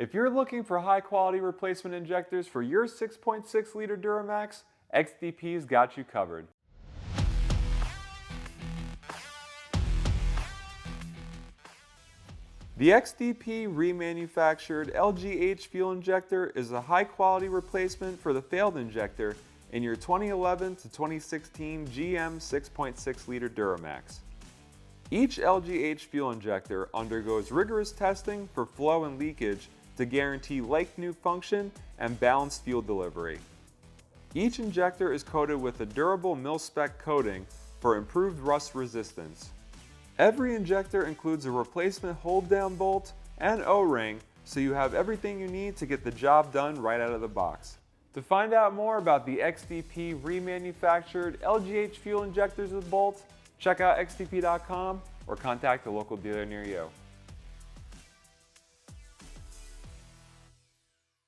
If you're looking for high quality replacement injectors for your 6.6 liter Duramax, XDP's got you covered. The XDP Remanufactured LGH fuel injector is a high quality replacement for the failed injector in your 2011 to 2016 GM 6.6 liter Duramax. Each LGH fuel injector undergoes rigorous testing for flow and leakage to guarantee like-new function and balanced fuel delivery. Each injector is coated with a durable mil-spec coating for improved rust resistance. Every injector includes a replacement hold-down bolt and O-ring, so you have everything you need to get the job done right out of the box. To find out more about the XDP Remanufactured LGH fuel injectors with bolts, check out xdp.com or contact a local dealer near you.